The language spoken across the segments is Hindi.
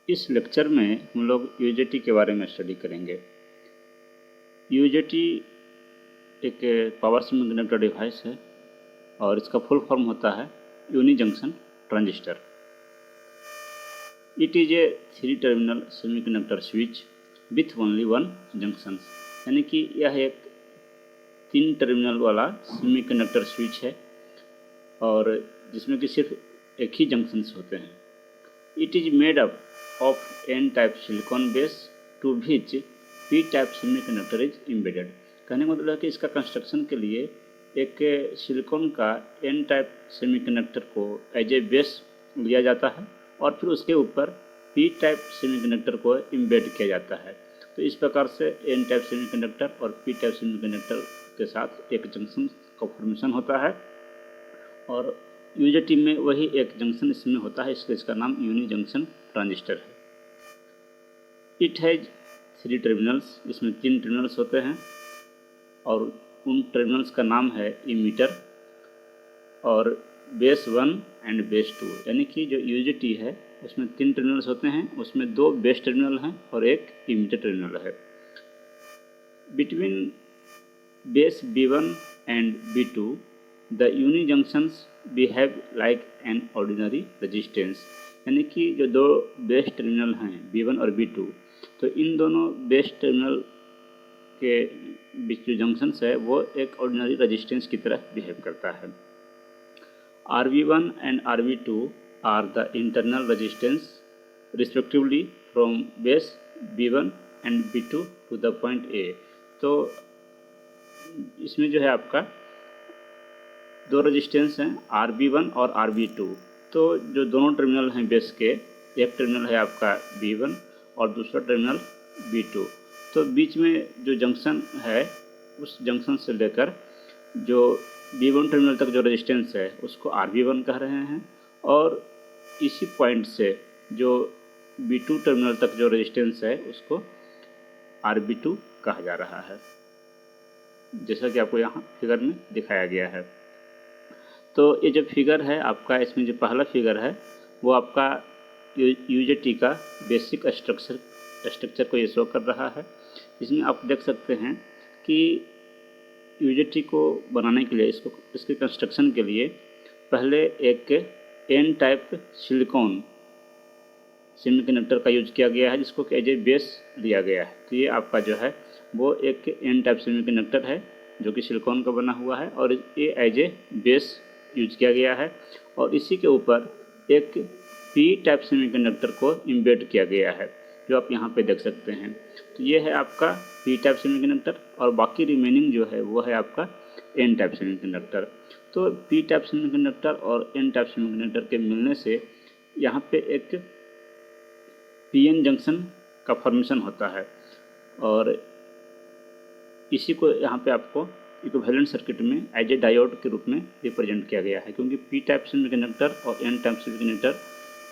इस लेक्चर में हम लोग यूजेटी के बारे में स्टडी करेंगे। यूजेटी एक पावर सेमीकंडक्टर डिवाइस है और इसका फुल फॉर्म होता है uni junction transistor. It is a 3 terminal semiconductor switch with only one junction, यानी कि यह एक 3 टर्मिनल वाला सेमीकंडक्टर स्विच है और जिसमें कि सिर्फ एक ही जंक्शंस होते हैं। It is made up of N type silicon base to which P type semiconductor is embedded. कहने का मतलब है कि इसका कंस्ट्रक्शन के लिए एक सिलिकॉन का एन टाइप सेमीकंडक्टर को एज ए बेस लिया जाता है और फिर उसके ऊपर पी टाइप सेमीकंडक्टर को एम्बेड किया जाता है। तो इस प्रकार से एन टाइप सेमीकंडक्टर और पी टाइप सेमीकंडक्टर के साथ एक जंक्शन का फॉर्मेशन होता है और यूजेटी में वही एक जंक्शन इसमें होता है, इसलिए इसका नाम यूनी जंक्शन ट्रांजिस्टर है। इट हैज 3 टर्मिनल्स, इसमें 3 टर्मिनल्स होते हैं और उन टर्मिनल्स का नाम है इमीटर और बेस 1 एंड बेस 2, यानी कि जो यूजेटी है उसमें 3 टर्मिनल्स होते हैं, उसमें 2 बेस टर्मिनल हैं और एक इमीटर टर्मिनल है। Between base B1 and B2 the uni junctions behave like an ordinary resistance, यानी कि जो 2 बेस टर्मिनल हैं B1 और B2, तो इन दोनों बेस टर्मिनल के बीच जो जंक्शंस है वो एक ऑर्डिनरी रेजिस्टेंस की तरह बिहेव करता है। RB1 and RB2 are the internal resistance respectively from base B1 and B2 to the point A। तो इसमें जो है आपका 2 रेजिस्टेंस हैं RB1 और RB2। तो जो दोनों टर्मिनल हैं बेस के, एक टर्मिनल है आपका B1 और दूसरा टर्मिनल B2। तो बीच में जो जंक्शन है उस जंक्शन से लेकर जो B1 टर्मिनल तक जो रेजिस्टेंस है उसको RB1 कह रहे हैं और इसी पॉइंट से जो B2 टर्मिनल तक जो रेजिस्टेंस है उसको RB2 कहा जा रहा है, जैसा कि आपको यहाँ फिगर में दिखाया गया है। तो ये जो फिगर है आपका, इसमें जो पहला फिगर है वो आपका यूजेटी का बेसिक स्ट्रक्चर को ये शो कर रहा है। इसमें आप देख सकते हैं कि यूजेटी को बनाने के लिए, इसके कंस्ट्रक्शन के लिए पहले एक एन टाइप सिलिकॉन सेमीकंडक्टर का यूज किया गया है जिसको एज ए बेस लिया गया है। तो ये आपका जो है वो एक एन टाइप सेमीकंडक्टर है जो कि सिलिकॉन का बना हुआ है और ये एज ए बेस यूज किया गया है और इसी के ऊपर एक पी टाइप सेमीकंडक्टर को एम्बेड किया गया है जो आप यहाँ पे देख सकते हैं। तो ये है आपका पी टाइप सेमीकंडक्टर और बाकी रिमेनिंग जो है वो है आपका एन टाइप सेमीकंडक्टर। तो पी टाइप सेमीकंडक्टर और एन टाइप सेमीकंडक्टर के मिलने से यहाँ पे एक पीएन जंक्शन का फॉर्मेशन होता है और इसी को यहाँ पे आपको इक्विवेलेंट सर्किट में एज ए डायोड के रूप में रिप्रेजेंट किया गया है, क्योंकि पी टाइप सेमीकंडक्टर और एन टाइप सेमीकंडक्टर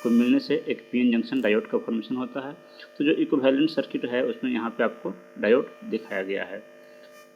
को मिलने से एक पीएन जंक्शन डायोड का फॉर्मेशन होता है। तो जो इक्विवेलेंट सर्किट है उसमें यहाँ पे आपको डायोड दिखाया गया है।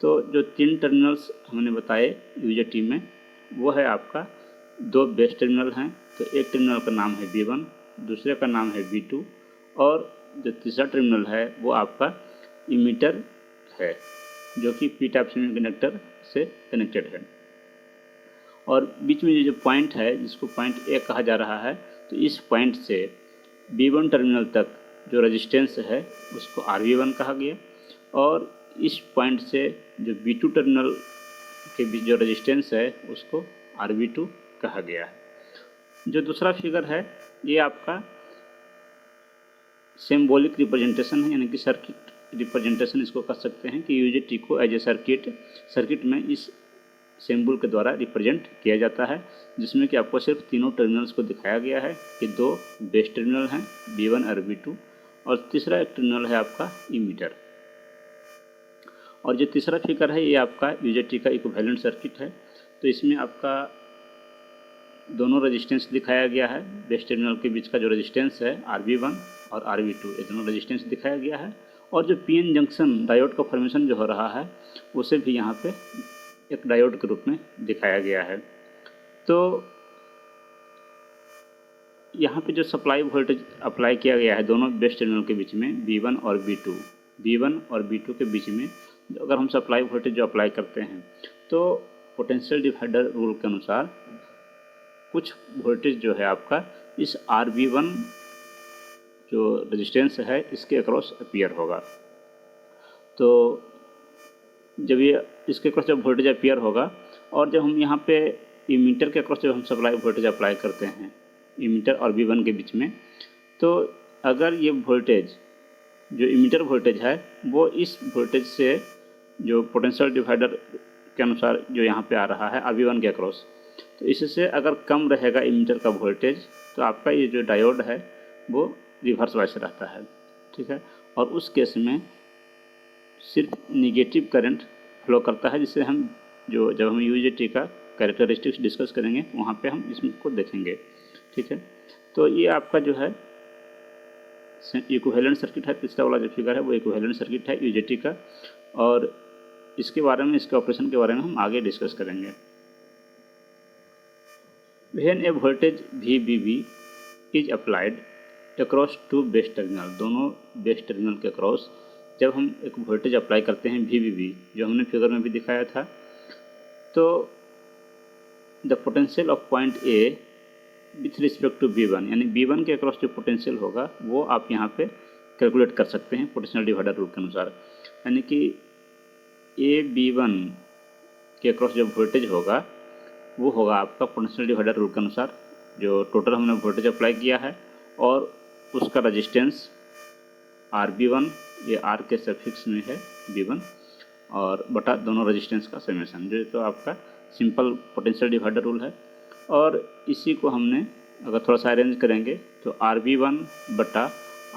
तो जो 3 टर्मिनल्स हमने बताए यूजेटी में वो है आपका 2 बेस टर्मिनल हैं। तो एक टर्मिनल का नाम है B1, दूसरे का नाम है B2 और जो तीसरा टर्मिनल है वो आपका इमीटर है जो कि पी टाइप सेमीकंडक्टर से कनेक्टेड है। और बीच में जो पॉइंट है जिसको पॉइंट A कहा जा रहा है, तो इस पॉइंट से B1 टर्मिनल तक जो रेजिस्टेंस है उसको RB1 कहा गया और इस पॉइंट से जो B2 टर्मिनल के बीच जो रेजिस्टेंस है उसको RB2 कहा गया है। जो दूसरा फिगर है ये आपका सिंबॉलिक रिप्रेजेंटेशन है, यानी कि सर्किट रिप्रेजेंटेशन इसको कर सकते हैं कि यूजेटी को एज ए सर्किट में इस सिंबल के द्वारा रिप्रेजेंट किया जाता है, जिसमें कि आपको सिर्फ तीनों टर्मिनल्स को दिखाया गया है कि 2 बेस टर्मिनल हैं B1 और B2 और तीसरा एक टर्मिनल है आपका इमीटर। और जो तीसरा फिगर है ये आपका यूजेटी का इक्विवेलेंट सर्किट है। तो इसमें आपका दोनों रेजिस्टेंस दिखाया गया है, बेस टर्मिनल के बीच का जो रेजिस्टेंस है RB1 और RB2 ये दोनों रेजिस्टेंस दिखाया गया है और जो पीएन जंक्शन डायोड का फॉर्मेशन जो हो रहा है उसे भी यहाँ पे एक डायोड के रूप में दिखाया गया है। तो यहाँ पे जो सप्लाई वोल्टेज अप्लाई किया गया है दोनों बेस टर्मिनल के बीच में V1 और V2 के बीच में अगर हम सप्लाई वोल्टेज जो अप्लाई करते हैं तो पोटेंशियल डिवाइडर रूल के अनुसार कुछ वोल्टेज जो है आपका इस RV1 जो रेजिस्टेंस है इसके अक्रॉस अपीयर होगा। तो जब ये इसके अक्रॉस जब वोल्टेज अपीयर होगा और जब हम यहाँ पे इमीटर के अक्रॉस जब हम सप्लाई वोल्टेज अप्लाई करते हैं इमीटर और V1 के बीच में, तो अगर ये वोल्टेज जो इमीटर वोल्टेज है वो इस वोल्टेज से जो पोटेंशियल डिवाइडर के अनुसार जो यहाँ पे आ रहा है RV1 के अक्रॉस, तो इससे अगर कम रहेगा इमीटर का वोल्टेज तो आपका ये जो डायोड है वो रिवर्स वाइस रहता है, ठीक है। और उस केस में सिर्फ निगेटिव करंट फ्लो करता है, जिससे हम जब हम UJT का कैरेक्टरिस्टिक्स डिस्कस करेंगे वहाँ पे हम इसको देखेंगे, ठीक है। तो ये आपका जो है इक्विवेलेंट सर्किट है, तीसरा वाला जो फिगर है वो इक्विवेलेंट सर्किट है UJT का, और इसके बारे में इसके ऑपरेशन के बारे में हम आगे डिस्कस करेंगे। When a voltage VBB is applied across two base terminal, दोनों बेस टर्मिनल के अक्रॉस जब हम एक वोल्टेज अप्लाई करते हैं VBB जो हमने फिगर में भी दिखाया था, तो the potential of point A with respect to V1, यानी V1 के अक्रॉस जो पोटेंशियल होगा वो आप यहाँ पे कैलकुलेट कर सकते हैं पोटेंशियल डिवाइडर रूल के अनुसार। यानी कि AB1 के अक्रॉस जो वोल्टेज होगा वो होगा आपका पोटेंशियल डिवाइडर रूल के अनुसार जो टोटल हमने वोल्टेज अप्लाई किया है और उसका रजिस्टेंस RB1, ये R के सफिक्स में है V1, और बटा दोनों रजिस्टेंस का समेशन, जो तो आपका सिंपल पोटेंशियल डिवाइडर रूल है। और इसी को हमने अगर थोड़ा सा अरेंज करेंगे तो RB1 बटा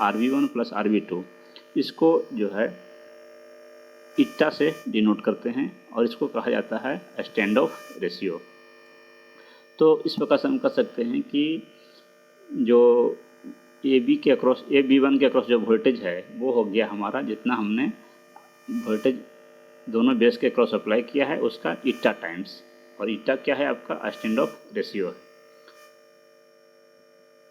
RB1 प्लस RB2, इसको जो है इट्टा से डिनोट करते हैं और इसको कहा जाता है स्टैंड ऑफ रेशियो। तो इस प्रकार से हम कह सकते हैं कि जो AB के अक्रॉस AB1 के अक्रॉस जो वोल्टेज है वो हो गया हमारा, जितना हमने वोल्टेज दोनों बेस के अक्रॉस अप्लाई किया है उसका इट्टा टाइम्स, और इट्टा क्या है आपका स्टैंड ऑफ रेशियो है।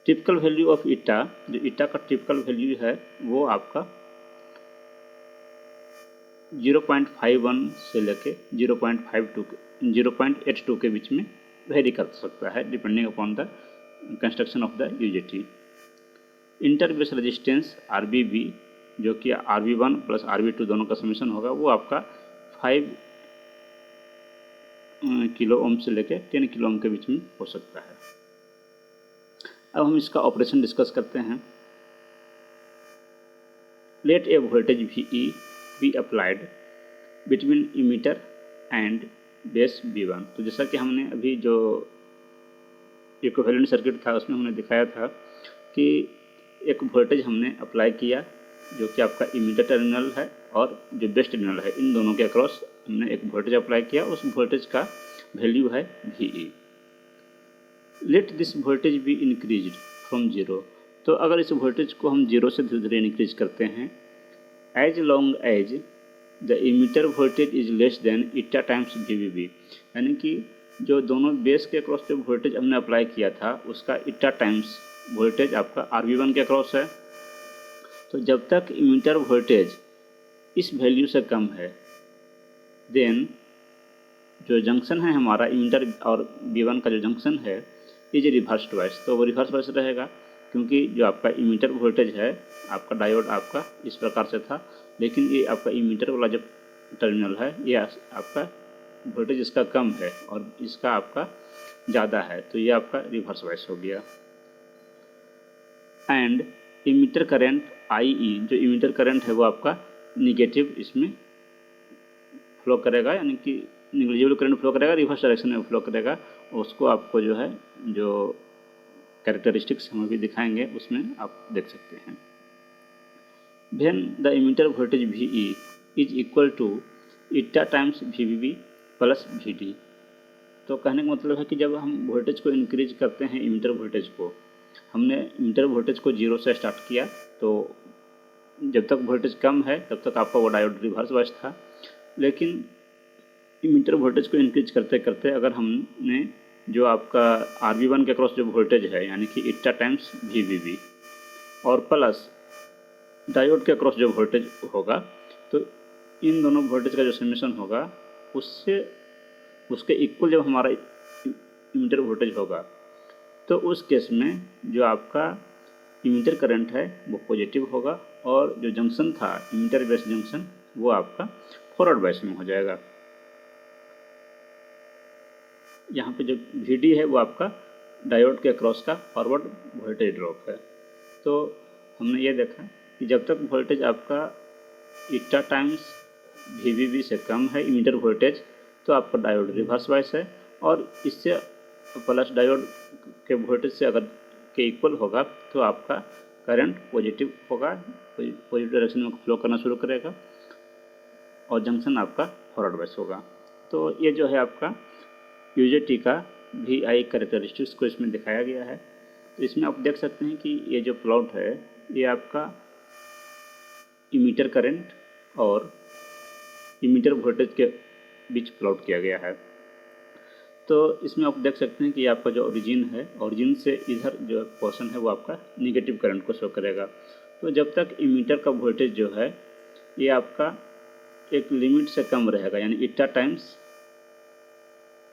टिपिकल वैल्यू ऑफ इट्टा, जो इट्टा का टिपिकल वैल्यू है वो आपका 0.51 से लेके 0.82 के बीच में वेरी कर सकता है depending upon the construction of the UJT। Interbase resistance RBB जो कि RB1 प्लस RB2 दोनों का समेशन होगा वो आपका 5 किलो ओम से लेके 10 किलो ओम के बीच में हो सकता है। अब हम इसका ऑपरेशन डिस्कस करते हैं। Let a voltage VE be applied between emitter and base V1। तो जैसा कि हमने अभी जो इक्विवेलेंट सर्किट था उसमें हमने दिखाया था कि एक वोल्टेज हमने अप्लाई किया जो कि आपका इमीटर टर्मिनल है और जो बेस टर्मिनल है, इन दोनों के अक्रॉस हमने एक वोल्टेज अप्लाई किया, उस वोल्टेज का वैल्यू है VE। Let this voltage be increased from 0। तो अगर इस वोल्टेज को हम 0 से धीरे धीरे इंक्रीज करते हैं, as long as the emitter voltage is less than eta times VBB, यानी कि जो दोनों बेस के अक्रॉस जो वोल्टेज हमने अप्लाई किया था उसका इट्टा टाइम्स वोल्टेज आपका RB1 के अक्रॉस है। तो जब तक इमीटर वोल्टेज इस वैल्यू से कम है, देन जो जंक्शन है हमारा इमीटर और V1 का जो जंक्शन है इज रिवर्स वाइस, तो वो रिवर्स वाइस रहेगा, क्योंकि जो आपका इमीटर वोल्टेज है आपका डायोड आपका इस प्रकार से था, लेकिन ये आपका इमीटर वाला जो टर्मिनल है ये आपका वोल्टेज इसका कम है और इसका आपका ज़्यादा है, तो ये आपका रिवर्स वाइस हो गया। एंड इमीटर करंट IE, जो इमीटर करंट है वो आपका निगेटिव इसमें फ्लो करेगा, यानी कि निगेटिव करंट फ्लो करेगा, रिवर्स डायरेक्शन में फ्लो करेगा। उसको आपको जो है जो कैरेक्टरिस्टिक्स हम अभी दिखाएंगे उसमें आप देख सकते हैं। When the emitter voltage VE is equal to eta times VBB plus VD। तो कहने का मतलब है कि जब हम वोल्टेज को इंक्रीज करते हैं, इमीटर वोल्टेज को, हमने इमीटर वोल्टेज को 0 से स्टार्ट किया, तो जब तक वोल्टेज कम है तब तक आपका वो डायोड रिवर्स वाइस था, लेकिन इमीटर वोल्टेज को इंक्रीज करते करते अगर हमने जो आपका RB1 के क्रॉस जो वोल्टेज है यानी कि इट्टा टाइम्स VBB और प्लस डायोड के क्रॉस जो वोल्टेज होगा, तो इन दोनों वोल्टेज का जो समेशन होगा उससे उसके इक्वल जब हमारा इमीटर वोल्टेज होगा, तो उस केस में जो आपका इमीटर करंट है वो पॉजिटिव होगा और जो जंक्शन था इमीटर बेस जंक्शन वो आपका फॉरवर्ड बायस में हो जाएगा। यहाँ पे जो VD है वो आपका डायोड के क्रॉस का फॉरवर्ड वोल्टेज ड्रॉप है। तो हमने ये देखा कि जब तक वोल्टेज आपका इट्टा टाइम्स VBB से कम है इमीटर वोल्टेज, तो आपका डायोड रिवर्स बायस है, और इससे प्लस डायोड के वोल्टेज से अगर के इक्वल होगा तो आपका करंट पॉजिटिव होगा, पॉजिटिव डायरेक्शन में फ्लो करना शुरू करेगा और जंक्शन आपका फॉरवर्ड बायस होगा। तो ये जो है आपका UJT का VI कैरेक्टरिस्टिक्स को इसमें दिखाया गया है। तो इसमें आप देख सकते हैं कि ये जो प्लॉट है ये आपका इमीटर करंट और इमीटर वोल्टेज के बीच प्लॉट किया गया है। तो इसमें आप देख सकते हैं कि आपका जो ओरिजिन है, ओरिजिन से इधर जो पोर्शन है वो आपका निगेटिव करंट को शो करेगा। तो जब तक इमीटर का वोल्टेज जो है ये आपका एक लिमिट से कम रहेगा, यानी इट्टा टाइम्स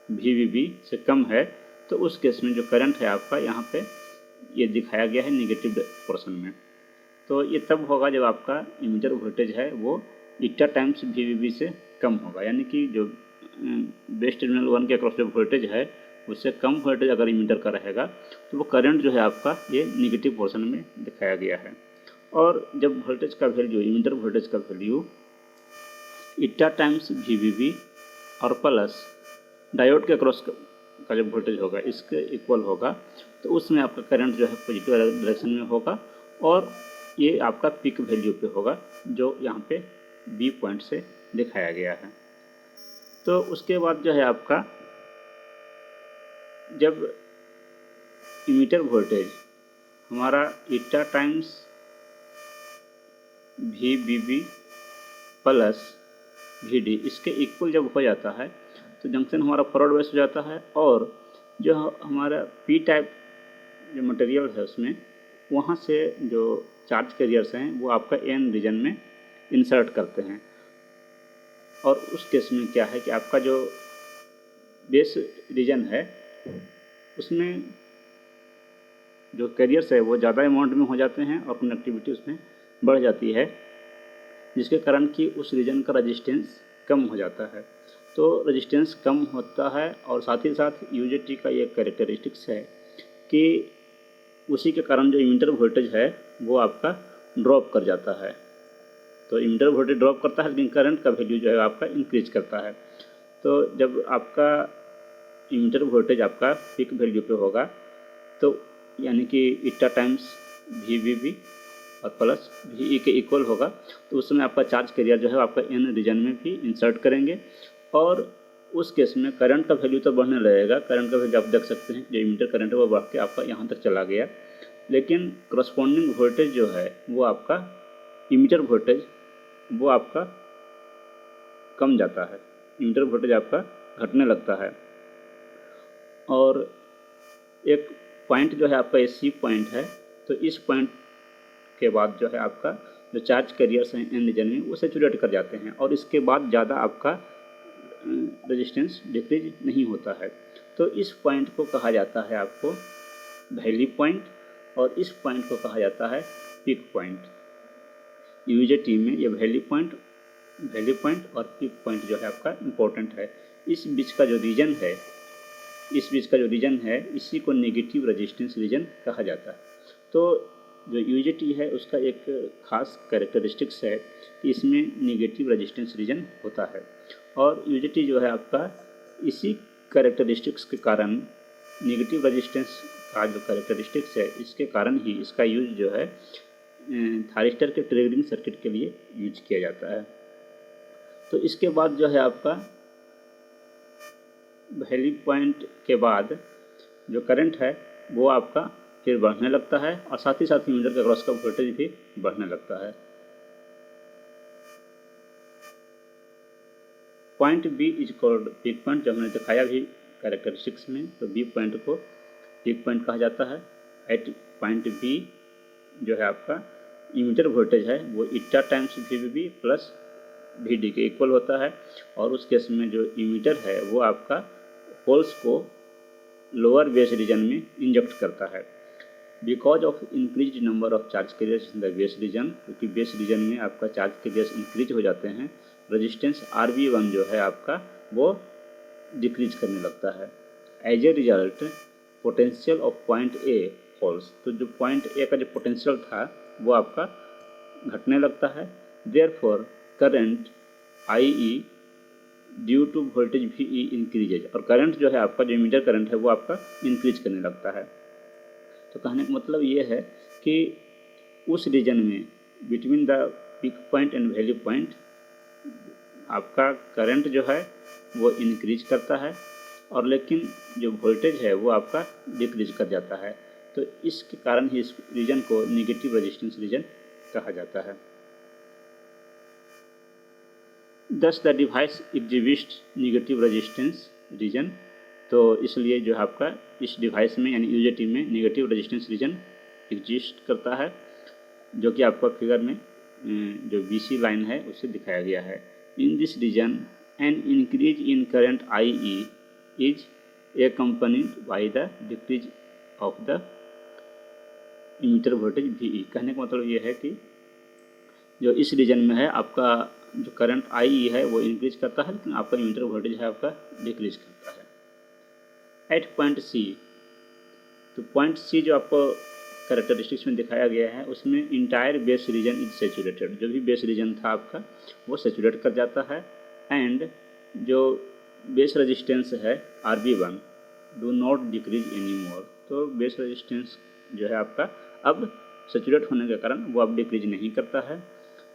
VBB से कम है, तो उस केस में जो करंट है आपका यहाँ पे ये दिखाया गया है निगेटिव पोर्शन में। तो ये तब होगा जब आपका इमीटर वोल्टेज है वो इट्टा टाइम्स VBB से कम होगा, यानी कि जो बेस टर्मिनल 1 के अक्रॉस जो वोल्टेज है उससे कम वोल्टेज अगर इमीटर का रहेगा तो वो करंट जो है आपका ये निगेटिव पोर्शन में दिखाया गया है। और जब वोल्टेज का वैल्यू, इमीटर वोल्टेज का वैल्यू इट्टा टाइम्स VBB और प्लस डायोड के अक्रॉस का जो वोल्टेज होगा इसके इक्वल होगा, तो उसमें आपका करंट जो है पॉजिटिव डायरेक्शन में होगा और ये आपका पीक वैल्यू पे होगा जो यहाँ पे B पॉइंट से दिखाया गया है। तो उसके बाद जो है आपका जब इमीटर वोल्टेज हमारा इट्टा टाइम्स VBB प्लस VD इसके इक्वल जब हो जाता है तो जंक्शन हमारा फॉरवर्ड बायस हो जाता है, और जो हमारा P टाइप जो मटेरियल है उसमें वहाँ से जो चार्ज कैरियर्स हैं वो आपका N रीजन में इंसर्ट करते हैं। और उस केस में क्या है कि आपका जो बेस रीजन है उसमें जो कैरियर्स है वो ज़्यादा अमाउंट में हो जाते हैं और कनेक्टिविटी उसमें बढ़ जाती है, जिसके कारण कि उस रीजन का रेजिस्टेंस कम हो जाता है। तो रेजिस्टेंस कम होता है और साथ ही साथ UJT का ये कैरेक्टरिस्टिक्स है कि उसी के कारण जो इमीटर वोल्टेज है वो आपका ड्रॉप कर जाता है। तो इमीटर वोल्टेज ड्रॉप करता है लेकिन करंट का वैल्यू जो है आपका इंक्रीज करता है। तो जब आपका इमीटर वोल्टेज आपका पीक वैल्यू पे होगा तो यानी कि इट्टा टाइम्स VBB और प्लस VE के इक्वल होगा, तो उस समय आपका चार्ज कैरियर जो है आपका N रीजन में भी इंसर्ट करेंगे और उस केस में करंट का वैल्यू तो बढ़ने लगेगा। करंट का वैल्यू आप देख सकते हैं जो इमीटर करंट है वो बढ़ के आपका यहाँ तक चला गया, लेकिन करस्पॉन्डिंग वोल्टेज जो है वो आपका इमीटर वोल्टेज वो आपका कम जाता है, इमीटर वोल्टेज आपका घटने लगता है। और एक पॉइंट जो है आपका AC पॉइंट है, तो इस पॉइंट के बाद जो है आपका जो चार्ज कैरियर्स हैं N रीजन में वो सैचुरेट कर जाते हैं और इसके बाद ज़्यादा आपका रेजिस्टेंस डिक्रीज नहीं होता है। तो इस पॉइंट को कहा जाता है आपको वैली पॉइंट और इस पॉइंट को कहा जाता है पीक पॉइंट। UJT में ये वैली पॉइंट और पीक पॉइंट जो है आपका इम्पोर्टेंट है। इस बीच का जो रीजन है इसी को नेगेटिव रेजिस्टेंस रीजन कहा जाता है। तो जो UJT है उसका एक खास कैरेक्टरिस्टिक्स है कि इसमें नेगेटिव रेजिस्टेंस रीजन होता है और UJT जो है आपका इसी कैरेक्टरिस्टिक्स के कारण, नेगेटिव रेजिस्टेंस का जो कैरेक्टरिस्टिक्स है इसके कारण ही इसका यूज जो है थायरिस्टर के ट्रिगरिंग सर्किट के लिए यूज किया जाता है। तो इसके बाद जो है आपका वैली पॉइंट के बाद जो करंट है वो आपका फिर बढ़ने लगता है और साथ ही साथ इमीटर के अक्रॉस का वोल्टेज भी बढ़ने लगता है। Point B is called peak point, जो हमने दिखाया भी कैरेक्टरिस्टिक्स में, तो बी पॉइंट को पीक पॉइंट कहा जाता है। एट पॉइंट बी जो है आपका इमीटर वोल्टेज है वो eta times V plus V D के इक्वल होता है, और उस केस में जो इमीटर है वो आपका होल्स को लोअर बेस रीजन में इंजेक्ट करता है। Because of increase number of charge carriers in the base reason, क्योंकि बेस रीजन में आपका चार्ज कैरियर्स इंक्रीज हो जाते हैं, रेजिस्टेंस RB1 जो है आपका वो डिक्रीज करने लगता है। As a result potential of point A falls, तो जो पॉइंट ए का जो पोटेंशियल था वो आपका घटने लगता है। Therefore current IE due to voltage VE increases, और करंट जो है आपका जो इमीटर करंट है वो आपका इंक्रीज करने लगता है। तो कहने का मतलब ये है कि उस रीजन में between the peak point and value point आपका करंट जो है वो इंक्रीज करता है, और लेकिन जो वोल्टेज है वो आपका डिक्रीज कर जाता है। तो इसके कारण ही इस रीजन को नेगेटिव रेजिस्टेंस रीजन कहा जाता है। दस the device exhibits negative resistance region, तो इसलिए जो है आपका इस डिवाइस में यानी UJT में नेगेटिव रेजिस्टेंस रीजन एग्जिस्ट करता है, जो कि आपका फिगर में जो BC लाइन है उससे दिखाया गया है। In this region an increase in current IE is accompanied by the decrease of the emitter voltage VE। कहने का मतलब ये है कि जो इस रीजन में है आपका जो करंट IE है वो इंक्रीज करता है, लेकिन आपका इमीटर वोल्टेज है आपका डिक्रीज करता है। एट पॉइंट C, तो पॉइंट C जो आपको कैरेक्टरिस्टिक्स में दिखाया गया है उसमें entire base reason is saturated, जो भी बेस रीजन था आपका वो सेचुरेट कर जाता है। एंड जो बेस रेजिस्टेंस है RB1 do not decrease any more, तो बेस रेजिस्टेंस जो है आपका अब सेचुरेट होने के कारण वो अब डिक्रीज नहीं करता है।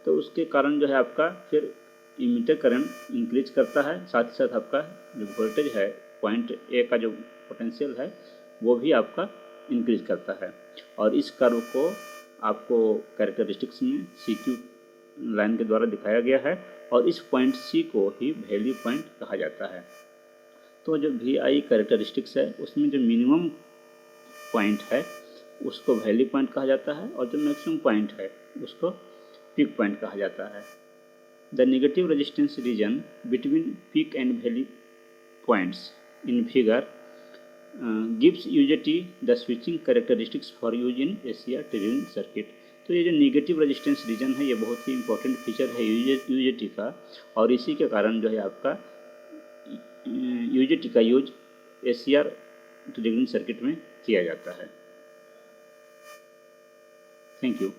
तो उसके कारण जो है आपका फिर इमीटर करंट इंक्रीज करता है, साथ ही साथ आपका जो वोल्टेज है पॉइंट ए का जो पोटेंशियल है वो भी आपका इंक्रीज करता है। और इस कर्व को आपको कैरेक्टरिस्टिक्स में CQ लाइन के द्वारा दिखाया गया है, और इस पॉइंट C को ही वैल्यू पॉइंट कहा जाता है। तो जो VI कैरेक्टरिस्टिक्स है उसमें जो मिनिमम पॉइंट है उसको वैल्यू पॉइंट कहा जाता है, और जो मैक्सिमम पॉइंट है उसको पीक पॉइंट कहा जाता है। The negative resistance region between peak and value points in figure gives UJT the switching characteristics for use in ACR triggering circuit. तो ये जो नेगेटिव रेजिस्टेंस रीजन है ये बहुत ही इंपॉर्टेंट फीचर है UJT का, और इसी के कारण जो है आपका UJT का यूज ACR ट्रिगरिंग सर्किट में किया जाता है। Thank you.